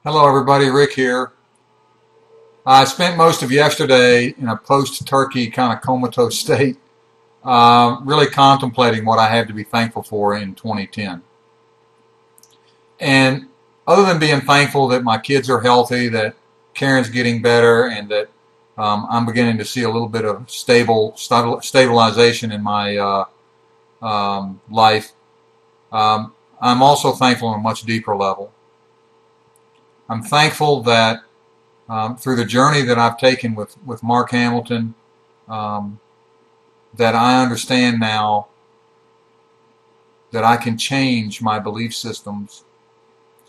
Hello everybody, Rick here. I spent most of yesterday in a post-turkey kind of comatose state, really contemplating what I have to be thankful for in 2010. And other than being thankful that my kids are healthy, that Karen's getting better, and that I'm beginning to see a little bit of stabilization in my life, I'm also thankful on a much deeper level. I'm thankful that through the journey that I've taken with Mark Hamilton, um, that I understand now that I can change my belief systems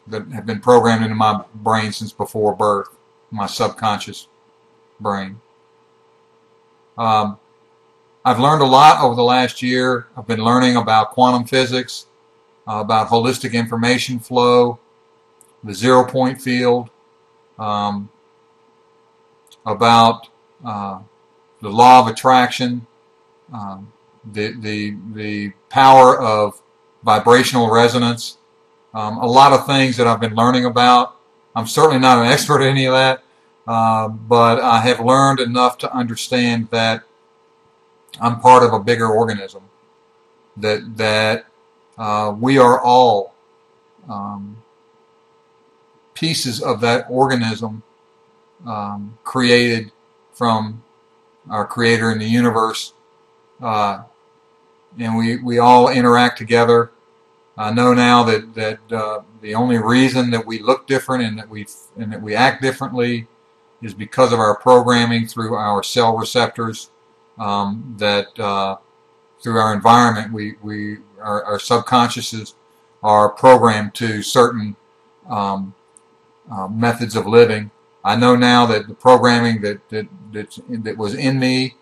that have been programmed into my brain since before birth, my subconscious brain. Um, I've learned a lot over the last year. I've been learning about quantum physics, about holistic information flow, the zero-point field, um, about the law of attraction, the power of vibrational resonance, a lot of things that I've been learning about. I'm certainly not an expert in any of that, but I have learned enough to understand that I'm part of a bigger organism, that we are all pieces of that organism, created from our creator in the universe, and we all interact together. I know now that the only reason that we look different and that we act differently is because of our programming through our cell receptors. That through our environment, our subconsciouses are programmed to certain methods of living. I know now that the programming that was in me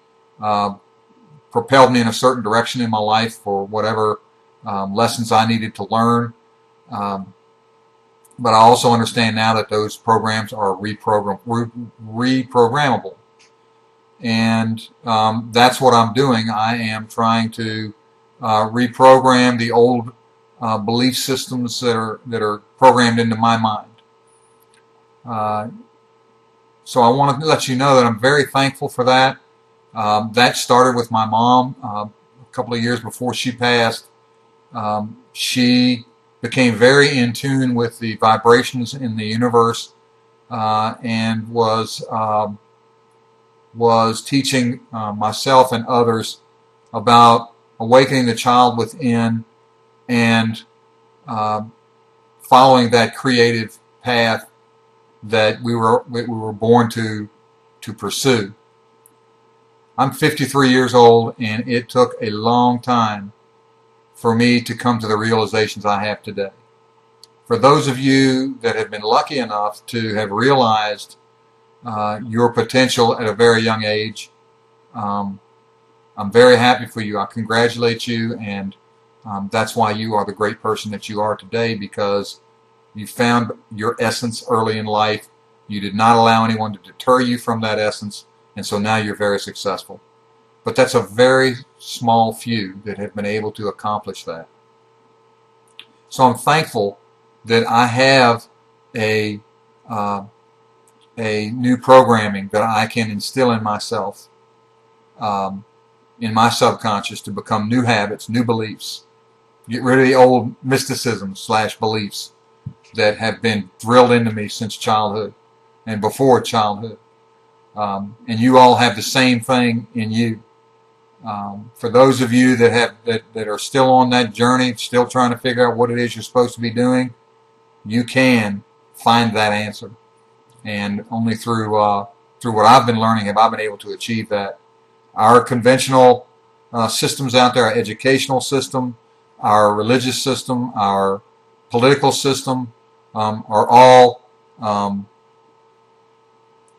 propelled me in a certain direction in my life for whatever lessons I needed to learn. But I also understand now that those programs are reprogrammable. And that's what I'm doing. I am trying to reprogram the old belief systems that are programmed into my mind. So I want to let you know that I'm very thankful for that. That started with my mom a couple of years before she passed. She became very in tune with the vibrations in the universe, and was teaching myself and others about awakening the child within and following that creative path that we were born to pursue. I'm 53 years old, and it took a long time for me to come to the realizations I have today. For those of you that have been lucky enough to have realized your potential at a very young age, I'm very happy for you. I congratulate you, and that's why you are the great person that you are today, because you found your essence early in life. You did not allow anyone to deter you from that essence, and so now you're very successful. But that's a very small few that have been able to accomplish that. So I'm thankful that I have a new programming that I can instill in myself, in my subconscious, to become new habits, new beliefs. Get rid of the old mysticism / beliefs that have been drilled into me since childhood and before childhood. And you all have the same thing in you. For those of you that are still on that journey, still trying to figure out what it is you're supposed to be doing, you can find that answer. And only through what I've been learning have I been able to achieve that. Our conventional systems out there, our educational system, our religious system, our political system, are all on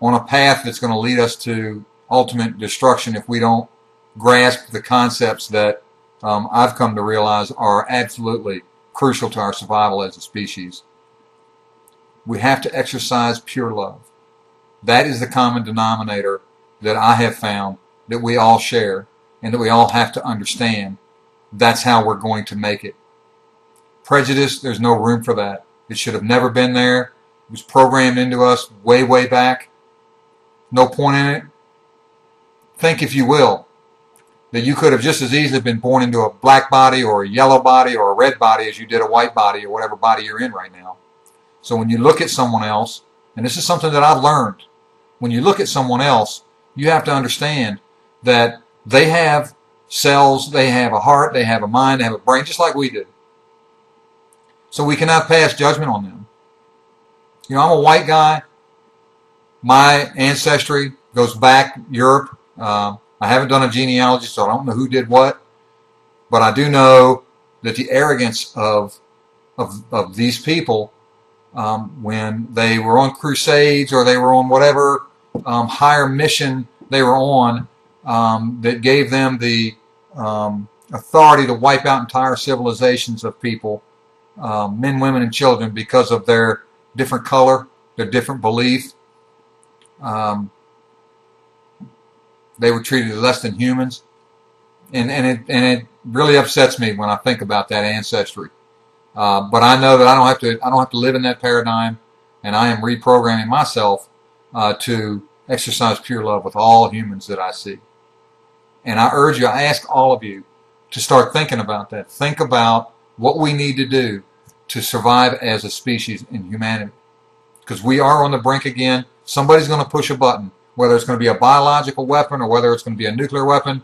a path that's going to lead us to ultimate destruction if we don't grasp the concepts that I've come to realize are absolutely crucial to our survival as a species. We have to exercise pure love. That is the common denominator that I have found that we all share and that we all have to understand. That's how we're going to make it. Prejudice, there's no room for that. It should have never been there. was programmed into us way, way back. No point in it. Think, if you will, that you could have just as easily been born into a black body or a yellow body or a red body as you did a white body or whatever body you're in right now. So when you look at someone else, and this is something that I've learned, when you look at someone else, you have to understand that they have cells, they have a heart, they have a mind, they have a brain, just like we do. So we cannot pass judgment on them. You know, I'm a white guy. My ancestry goes back Europe. I haven't done a genealogy, so I don't know who did what. But I do know that the arrogance of these people, when they were on crusades or they were on whatever higher mission they were on, that gave them the authority to wipe out entire civilizations of people, men, women, and children, because of their different color, their different belief. They were treated less than humans, and it really upsets me when I think about that ancestry. But I know that I don't have to live in that paradigm, and I am reprogramming myself to exercise pure love with all humans that I see. And I urge you, I ask all of you to start thinking about that. Think about what we need to do to survive as a species in humanity. Because we are on the brink again. Somebody's going to push a button, whether it's going to be a biological weapon or whether it's going to be a nuclear weapon.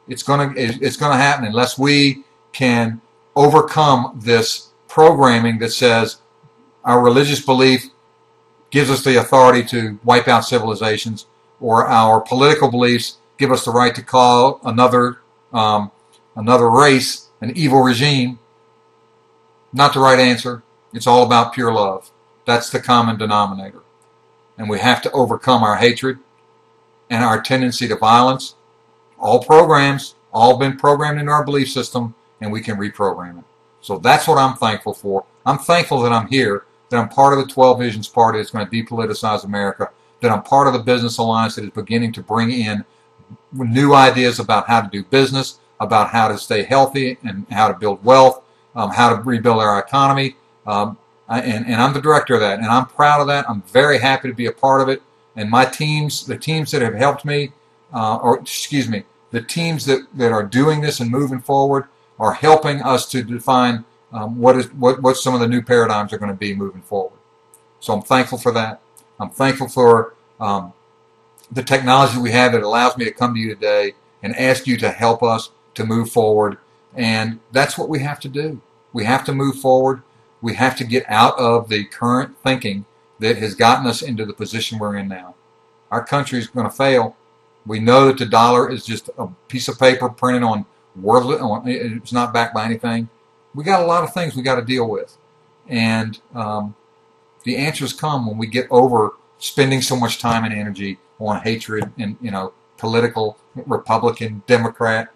It's going to happen unless we can overcome this programming that says our religious belief gives us the authority to wipe out civilizations, or our political beliefs give us the right to call another race an evil regime. Not the right answer. It's all about pure love. That's the common denominator. And we have to overcome our hatred and our tendency to violence. All programs, all been programmed into our belief system, and we can reprogram it. So that's what I'm thankful for. I'm thankful that I'm here, that I'm part of the 12 Visions Party that's going to depoliticize America, that I'm part of the Business Alliance that is beginning to bring in new ideas about how to do business, about how to stay healthy and how to build wealth, how to rebuild our economy. And I'm the director of that, and I'm proud of that. I'm very happy to be a part of it. And my teams, the teams that have helped me, the teams that are doing this and moving forward are helping us to define what some of the new paradigms are going to be moving forward. So I'm thankful for that. I'm thankful for the technology we have that allows me to come to you today and ask you to help us to move forward. And that's what we have to do. We have to move forward. We have to get out of the current thinking that has gotten us into the position we're in now. Our country is going to fail. We know that the dollar is just a piece of paper printed on worthless. It's not backed by anything. We got a lot of things we got to deal with, and the answers come when we get over spending so much time and energy on hatred and political Republican, Democrat.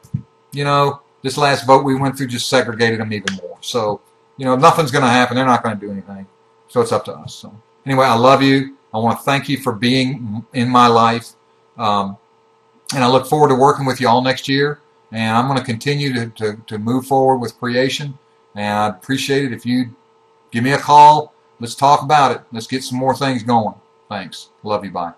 This last vote we went through just segregated them even more. So nothing's going to happen. They're not going to do anything. So it's up to us. So anyway, I love you. I want to thank you for being in my life. And I look forward to working with you all next year. And I'm going to continue to move forward with creation. And I'd appreciate it if you give me a call. Let's talk about it. Let's get some more things going. Thanks. Love you. Bye.